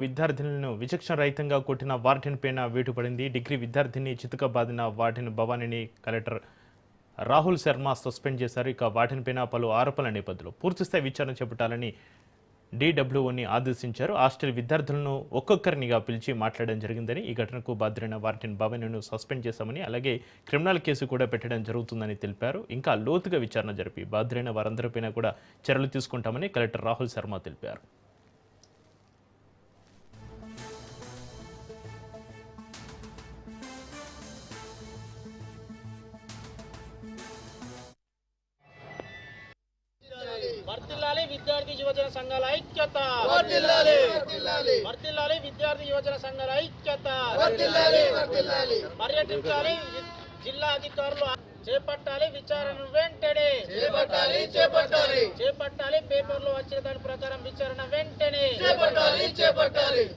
విద్యార్థినులను విచక్షణ రహితంగా కొట్టిన వార్డెన్ పైన వేటు పడింది. డిగ్రీ విద్యార్థిని చితకబాదిన వార్డెన్ భవానీని కలెక్టర్ రాహుల్ శర్మ సస్పెండ్ చేశారు. ఇక వార్డెన్ పైన పలు ఆరోపణల నేపథ్యంలో పూర్తిస్థాయి విచారణ చేపట్టాలని డీడబ్ల్యూఓని ఆదేశించారు. హాస్టల్ విద్యార్థులను ఒక్కొక్కరినిగా పిలిచి మాట్లాడడం జరిగిందని, ఈ ఘటనకు బాధ్యులైన వార్డెన్ భవానీను సస్పెండ్ చేశామని, అలాగే క్రిమినల్ కేసు కూడా పెట్టడం జరుగుతుందని తెలిపారు. ఇంకా లోతుగా విచారణ జరిపి బాధ్యులైన వారందరిపైన కూడా చర్యలు తీసుకుంటామని కలెక్టర్ రాహుల్ శర్మ తెలిపారు. వర్ధిల్లాలి విద్యార్థి యువజన సంఘాల ఐక్యత, వర్ధిల్లాలి విద్యార్థి యువజన సంఘాల ఐక్యత, పర్యటించాలి జిల్లా అధికారులు చేపట్టాలి విచారణ వెంటనే చేపట్టాలి పేపర్లో వచ్చిన దాని ప్రకారం విచారణ వెంటనే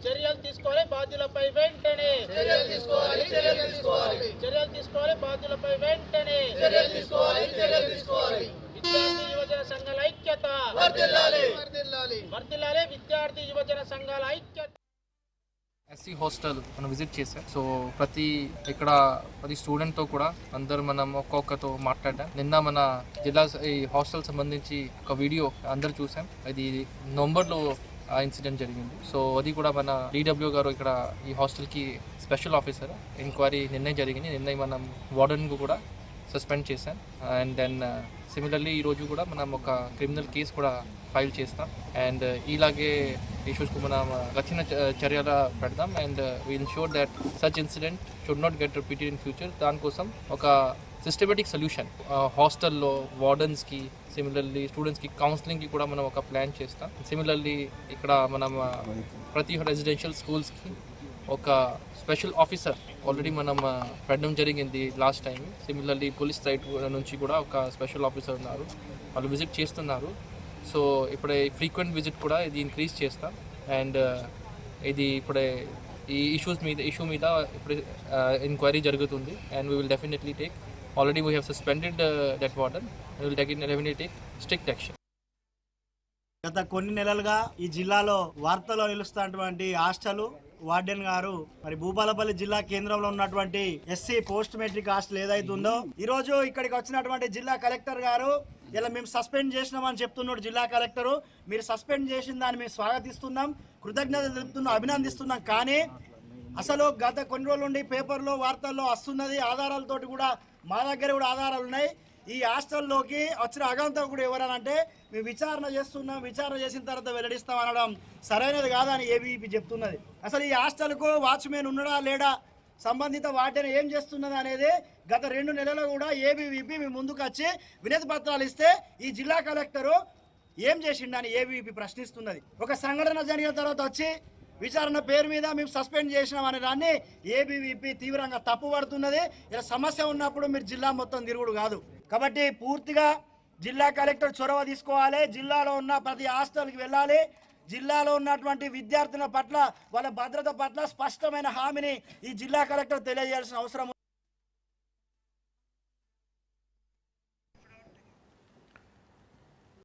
చర్యలు తీసుకోవాలి బాధ్యులపై వెంటనే చర్యలు తీసుకోవాలి బాధ్యులపై వెంటనే విద్యార్థి యువజన సంఘాల ఐక్యత, వర్ధిల్లాలి విద్యార్థి యువజన సంఘాల ఐక్యత. ఎస్సీ హాస్టల్ మనం విజిట్ చేసాం. సో ప్రతి స్టూడెంట్తో కూడా అందరూ మనం ఒక్కొక్కతో మాట్లాడాం. నిన్న మన జిల్లా ఈ హాస్టల్ సంబంధించి ఒక వీడియో అందరూ చూసాం. అది నవంబర్లో ఆ ఇన్సిడెంట్ జరిగింది. సో అది కూడా మన డీడబ్ల్యూ గారు ఇక్కడ ఈ హాస్టల్కి స్పెషల్ ఆఫీసర్ ఎంక్వైరీ నిన్నే జరిగింది. నిన్న మనం వార్డెన్కు కూడా సస్పెండ్ చేశాం. అండ్ దెన్ సిమిలర్లీ ఈరోజు కూడా మనం ఒక క్రిమినల్ కేసు కూడా ఫైల్ చేస్తాం. అండ్ ఇలాగే ఇష్యూస్కు మనం కఠిన చర్యలు పెడతాం. And we ensure that such incident should not get repeated in future. దానికోసం ఒక సిస్టమేటిక్ సొల్యూషన్ హాస్టల్లో వార్డెన్స్కి, సిమిలర్లీ స్టూడెంట్స్కి కౌన్సిలింగ్కి కూడా మనం ఒక ప్లాన్ చేస్తాం. సిమిలర్లీ ఇక్కడ మనం ప్రతి రెసిడెన్షియల్ స్కూల్స్కి ఒక స్పెషల్ ఆఫీసర్ ఆల్రెడీ మనం పెట్టడం జరిగింది last time. Similarly police side నుంచి కూడా ఒక స్పెషల్ ఆఫీసర్ ఉన్నారు, వాళ్ళు విజిట్ చేస్తున్నారు. సో ఇప్పుడే ఫ్రీక్వెంట్ విజిట్ కూడా ఇది ఇంక్రీజ్ చేస్తాం. అండ్ ఇది ఇప్పుడే ఈ ఇష్యూ మీద ఇప్పుడు ఎంక్వైరీ జరుగుతుంది. And we will definitely take, already we have suspended that warden, we will definitely take strict action. గత కొన్ని నెలలుగా ఈ జిల్లాలో వార్తల్లో నిలుస్తున్నటువంటి హాస్టల్ వార్డెన్ గారు మరి భూపాలపల్లి జిల్లా కేంద్రంలో ఉన్నటువంటి ఎస్సీ పోస్ట్ మెట్రిక్ హాస్టల్ ఏదైతుందో ఈ రోజు ఇక్కడికి వచ్చినటువంటి జిల్లా కలెక్టర్ గారు ఇలా మేము సస్పెండ్ చేసినామని చెప్తున్నాడు జిల్లా కలెక్టరు. మీరు సస్పెండ్ చేసిన దాన్ని మేము స్వాగతిస్తున్నాం, కృతజ్ఞతలు తెలుపుతున్నాం, అభినందిస్తున్నాం. కానీ అసలు గత కొన్ని రోజుల నుండి పేపర్లో వార్తల్లో వస్తున్నది, ఆధారాలతోటి కూడా మా దగ్గర కూడా ఆధారాలు ఉన్నాయి. ఈ హాస్టల్లోకి వచ్చిన అగంతం కూడా ఎవరనంటే మేము విచారణ చేస్తున్నాం, విచారణ చేసిన తర్వాత వెల్లడిస్తాం అనడం సరైనది కాదని ఏబీవీపీ చెప్తున్నది. అసలు ఈ హాస్టల్కు వాచ్మెన్ ఉన్నాడా లేడా, సంబంధిత వార్డెన్ ఏం చేస్తున్నది అనేది గత 2 నెలలు కూడా ఏబీవీపీ మీ ముందుకు వచ్చి వినతి పత్రాలు ఇస్తే ఈ జిల్లా కలెక్టరు ఏం చేసిండని ఏబీవీపీ ప్రశ్నిస్తున్నది. ఒక సంఘటన జరిగిన తర్వాత వచ్చి విచారణ పేరు మీద మేము సస్పెండ్ చేసినాం అనే దాన్ని ఏబీవీపీ తీవ్రంగా తప్పుపడుతున్నది. ఇలా సమస్య ఉన్నప్పుడు మీరు జిల్లా మొత్తం తిరుగుడు కాదు. కాబట్టి పూర్తిగా జిల్లా కలెక్టర్ చొరవ తీసుకోవాలి, జిల్లాలో ఉన్న ప్రతి హాస్టల్కి వెళ్ళాలి, జిల్లాలో ఉన్నటువంటి విద్యార్థుల పట్ల వాళ్ళ భద్రత పట్ల స్పష్టమైన హామీని ఈ జిల్లా కలెక్టర్ తెలియజేయాల్సిన అవసరం ఉంది.